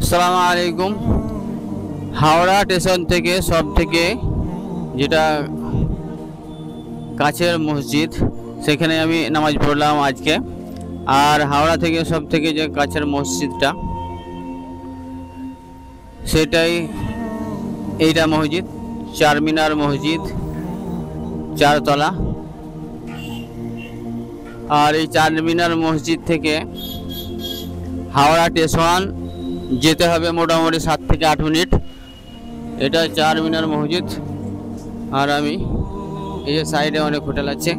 আসসালামু আলাইকুম। হাওড়া স্টেশন থেকে সবথেকে যেটা কাছের মসজিদ, সেখানে আমি নামাজ পড়লাম আজকে। আর হাওড়া থেকে সবথেকে যে কাছের মসজিদটা, সেটাই এইটা মসজিদ, চারমিনার মসজিদ, চারতলা। আর এই চারমিনার মসজিদ থেকে হাওড়া স্টেশন যেতে হবে মোটামুটি 7 থেকে 8 মিনিট। এটা চারমিনার মসজিদ। আর আমি এই যে সাইডে অনেক হোটেল আছে।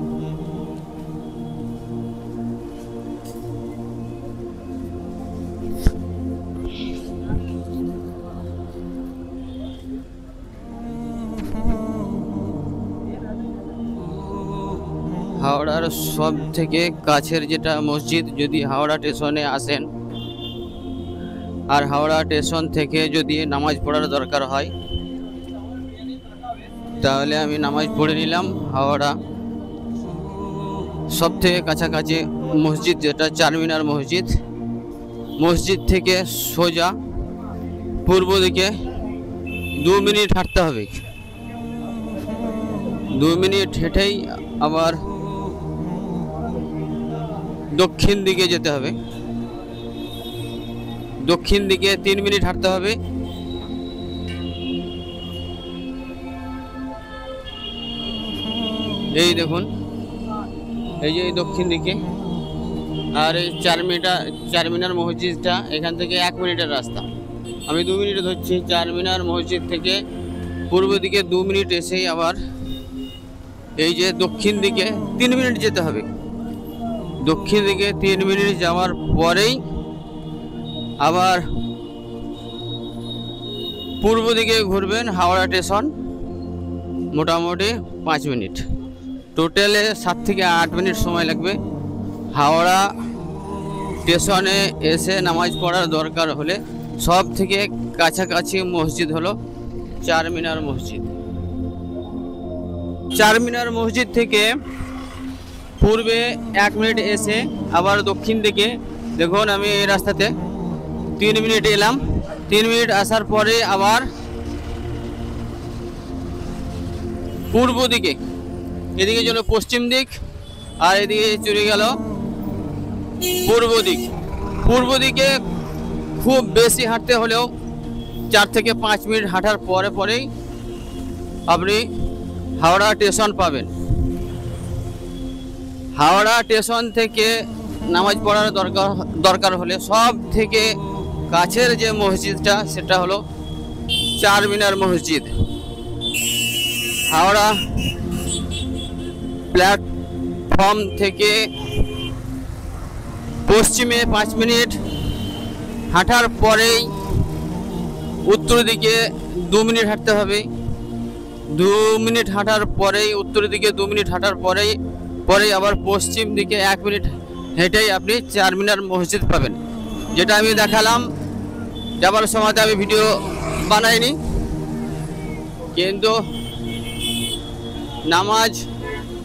হাওড়ার সব থেকে কাছের যেটা মসজিদ, যদি হাওড়া স্টেশনে আসেন আর হাওড়া স্টেশন থেকে যদি নামাজ পড়ার দরকার হয়, তাহলে আমি নামাজ পড়ে নিলাম। হাওড়া সব থেকে কাছাকাছি মসজিদ যেটা চারমিনার মসজিদ, মসজিদ থেকে সোজা পূর্ব দিকে 2 মিনিট হাঁটতে হবে। 2 মিনিট হেঁটেই আবার দক্ষিণ দিকে যেতে হবে। দক্ষিণ দিকে 3 মিনিট হাঁটতে হবে। এই দেখুন, এই যে দক্ষিণ দিকে। আর এই চারমিনার মসজিদটা এখান থেকে 1 মিনিটের রাস্তা। আমি 2 মিনিট ধরছি। চারমিনার মসজিদ থেকে পূর্ব দিকে 2 মিনিট এসেই আবার এই যে দক্ষিণ দিকে 3 মিনিট যেতে হবে। দক্ষিণ দিকে 3 মিনিট যাওয়ার পরেই আবার পূর্ব দিকে ঘুরবেন। হাওড়া স্টেশন মোটামুটি 5 মিনিট। টোটালে 7 থেকে 8 মিনিট সময় লাগবে। হাওড়া স্টেশনে এসে নামাজ পড়ার দরকার হলে সব থেকে কাছাকাছি মসজিদ হলো চারমিনার মসজিদ। চারমিনার মসজিদ থেকে পূর্বে 1 মিনিট এসে আবার দক্ষিণ দিকে দেখুন, আমি এই রাস্তাতে 3 মিনিট এলাম। 3 মিনিট আসার পরে আবার পূর্ব দিকে, এদিকে চলো পশ্চিম দিক, আর এদিকে চলে গেল পূর্ব দিক। পূর্ব দিকে খুব বেশি হাঁটতে হলেও 4 থেকে 5 মিনিট হাঁটার পরেই আপনি হাওড়া স্টেশন পাবেন। হাওড়া স্টেশন থেকে নামাজ পড়ার দরকার হলে সব থেকে কাছের যে মসজিদটা, সেটা হলো চারমিনার মসজিদ। হাওড়া প্ল্যাটফর্ম থেকে পশ্চিমে 5 মিনিট হাঁটার পরেই উত্তর দিকে 2 মিনিট হাঁটতে হবে। 2 মিনিট হাঁটার পরেই উত্তর দিকে 2 মিনিট হাঁটার পরেই আবার পশ্চিম দিকে 1 মিনিট হেঁটেই আপনি চারমিনার মসজিদ পাবেন। যেটা আমি দেখালাম, যাবার সময়তে আমি ভিডিও বানাইনি, কিন্তু নামাজ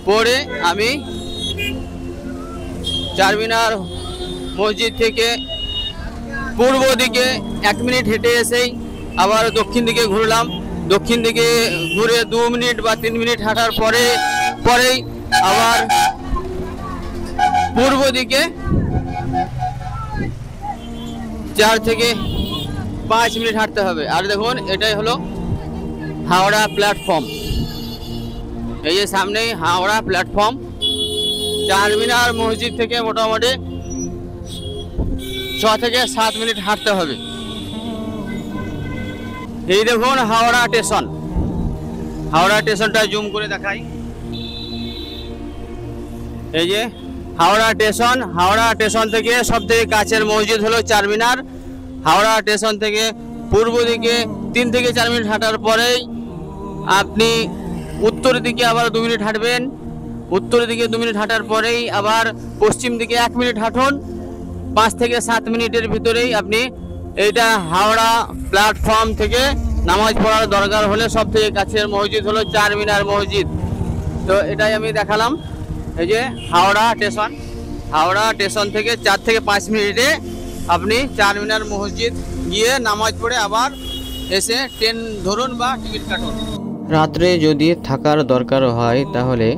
পড়ে আমি চারমিনার মসজিদ থেকে পূর্ব দিকে 1 মিনিট হেঁটে এসেই আবার দক্ষিণ দিকে ঘুরলাম। দক্ষিণ দিকে ঘুরে 2 মিনিট বা 3 মিনিট হাঁটার পরেই আবার পূর্ব দিকে 4 থেকে 5 মিনিট হাঁটতে হবে। আর দেখুন, এটাই হলো হাওড়া প্ল্যাটফর্ম। এই যে সামনেই হাওড়া প্ল্যাটফর্ম। চারমিনার মসজিদ থেকে মোটামুটি 6 থেকে 7 মিনিট হাঁটতে হবে। এই দেখুন হাওড়া স্টেশন। হাওড়া স্টেশনটা জুম করে দেখাই। এই যে হাওড়া স্টেশন। হাওড়া স্টেশন থেকে সব থেকে কাছের মসজিদ হলো চারমিনার। হাওড়া স্টেশন থেকে পূর্ব দিকে 3 থেকে 4 মিনিট হাঁটার পরেই আপনি উত্তর দিকে আবার 2 মিনিট হাঁটবেন। উত্তর দিকে 2 মিনিট হাঁটার পরেই আবার পশ্চিম দিকে 1 মিনিট হাঁটুন। 5 থেকে 7 মিনিটের ভিতরেই আপনি এইটা হাওড়া প্ল্যাটফর্ম থেকে নামাজ পড়ার দরকার হলে সব থেকে কাছের মসজিদ হলো চারমিনার মসজিদ। তো এটাই আমি দেখালাম। এই যে হাওড়া স্টেশন। হাওড়া স্টেশন থেকে 4 থেকে 5 মিনিটে আপনি চারমিনার মসজিদ গিয়ে নামাজ পড়ে আবার এসে ট্রেন ধরুন বা টিকিট কাটুন। রাত্রে যদি থাকার দরকার হয় তাহলে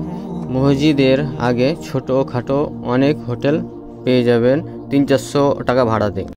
মসজিদের আগে ছোটোখাটো অনেক হোটেল পেয়ে যাবেন 300-400 টাকা ভাড়াতে।